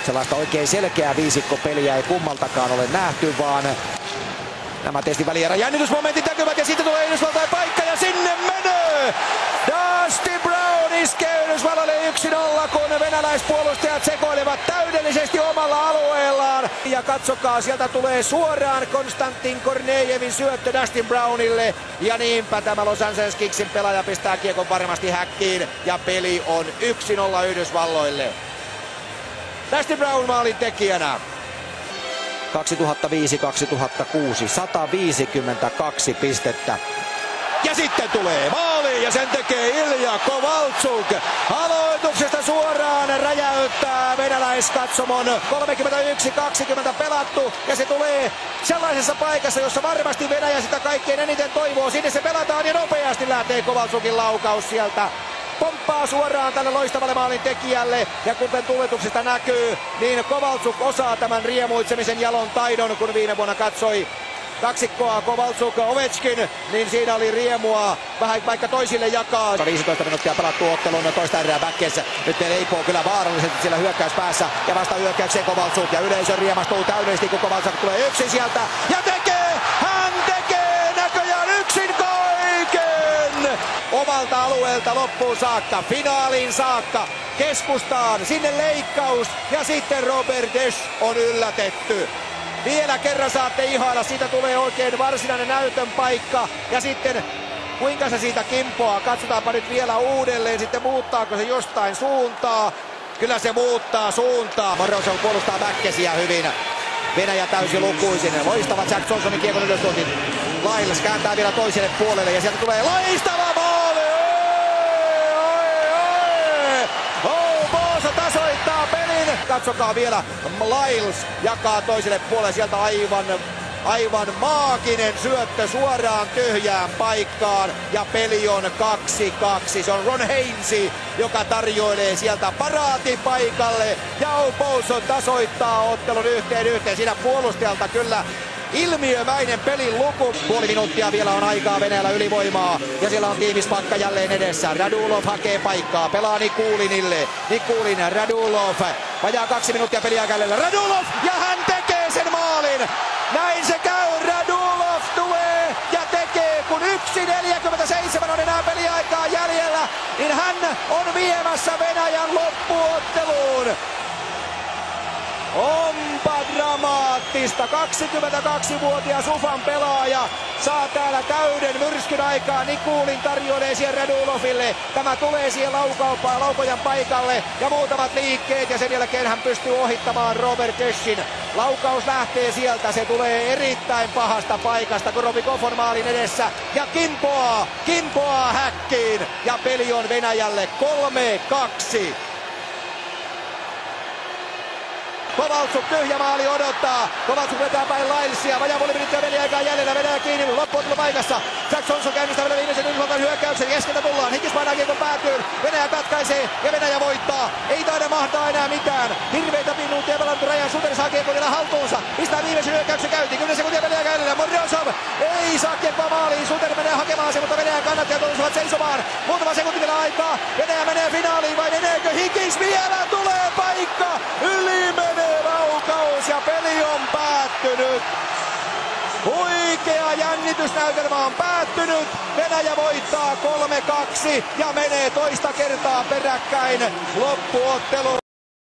Sellaista oikein selkeää viisikkopeliä ei kummaltakaan ole nähty, vaan nämä testin välierä jännitysmomentit näkyvät ja sitten tulee Yhdysvaltain paikka ja sinne menee! Dustin Brown iskee Yhdysvalloille 1-0, kun venäläispuolustajat sekoilevat täydellisesti omalla alueellaan. Ja katsokaa, sieltä tulee suoraan Konstantin Kornejevin syöttö Dustin Brownille. Ja niinpä tämä Los Angeles Kingsin pelaaja pistää kiekon varmasti häkkiin ja peli on 1-0 Yhdysvalloille. Dustin Brown maalin tekijänä. 2005-2006, 152 pistettä. Ja sitten tulee maali ja sen tekee Ilja Kovaltsuk. Aloituksesta suoraan räjäyttää venäläiskatsomon. 31-20 pelattu ja se tulee sellaisessa paikassa, jossa varmasti Venäjä sitä kaikkein eniten toivoo. Sinne se pelataan ja nopeasti lähtee Kovaltsukin laukaus sieltä. Pomppaa suoraan tälle loistavalle maalin tekijälle ja kuten tuletuksesta näkyy, niin Kovaltsuk osaa tämän riemuitsemisen jalon taidon, kun viime vuonna katsoi kaksikkoa Kovaltsuk Ovechkin, niin siinä oli riemua vähän vaikka toisille jakaa. 15 minuuttia pelattu ottelun toista erää backessä. Nyt ne leipoo kyllä vaarallisesti siellä hyökkäyspäässä ja vasta hyökkäykseen Kovaltsuk ja yleisö riemastuu täydellisesti, kun Kovaltsuk tulee yksin sieltä ja hän tekee näköjään yksin kaiken! Omalta alueelta loppuun saakka, finaaliin saakka, keskustaan, sinne leikkaus ja sitten Robert Desch on yllätetty. Vielä kerran saatte ihailla, siitä tulee oikein varsinainen näytön paikka ja sitten kuinka se siitä kimpoaa, katsotaanpa nyt vielä uudelleen, sitten muuttaako se jostain suuntaa. Kyllä se muuttaa suuntaa. Morozov puolustaa Bäckesiä hyvin. Venäjä täysin lukuisin. Loistava Jack Johnsonin kiekon ylöstuonti. Lyles kääntää vielä toiselle puolelle ja sieltä tulee loistava maali! Bosa tasoittaa pelin. Katsokaa vielä, Lyles jakaa toiselle puolelle sieltä aivan maaginen syöttö suoraan tyhjään paikkaan ja peli on 2-2. Se on Ron Hainsey, joka tarjoilee sieltä paraatipaikalle ja Bosa tasoittaa ottelun 1-1. Siinä puolustajalta kyllä ilmiömäinen pelin luku. Puoli minuuttia vielä on aikaa Venäjällä ylivoimaa ja siellä on tiimispakka jälleen edessä. Radulov hakee paikkaa, pelaa Nikulinille. Nikulin, Radulov, vajaa 2 minuuttia peliä kädellä. Radulov ja hän tekee sen maalin. Näin se käy, Radulov tulee ja tekee, kun 1.47 on enää peliaikaa jäljellä, niin hän on viemässä Venäjän loppuotteluun. Onpa dramaattista. 22-vuotias Ufan pelaaja saa täällä täyden myrskyn aikaa. Nikulin tarjoilee siihen Raduloville. Tämä tulee siihen laukojan paikalle ja muutamat liikkeet ja sen jälkeen hän pystyy ohittamaan Robert Deschin. Laukaus lähtee sielta. Se tulee erittäin pahasta paikasta, kun Robikov on maalin edessä ja kimpoaa häkkiin ja peli on Venäjälle 3-2. Kovaltsuk tyhjä maali odottaa. Kovaltsuk vetää päin Lylesia. Vajaa puoli minuuttia peliaikaa jäljellä. Venäjä kiinni loppuottelu paikassa. Jack Johnson käynnistää vielä viimeisen Yhdysvaltain hyökkäyksen. Keskeltä tullaan. Higgins painaa kiekon päätyyn. Venäjä katkaisee ja Venäjä voittaa. Ei taida mahtaa enää mitään. Hirveitä minuuttia pelattu rajan. Suter saa kiekon vielä haltuunsa. Pistää viimeisen hyökkäyksen käyntiin. 10 sekuntia peliaikaa jäljellä. Morozov ei saa kiekkoa maaliin. Suter menee hakemaan sen, mutta Venäjän kannattajat olisivat seisomaan. Muutama sekunti vielä aikaa. Venäjä menee finaaliin vai meneekö Higgins? Vielä tulee paikka. Yli menee laukaus ja peli on päättynyt. Huikea jännitysnäytelmä on päättynyt. Venäjä voittaa 3-2 ja menee toista kertaa peräkkäin loppuotteluun.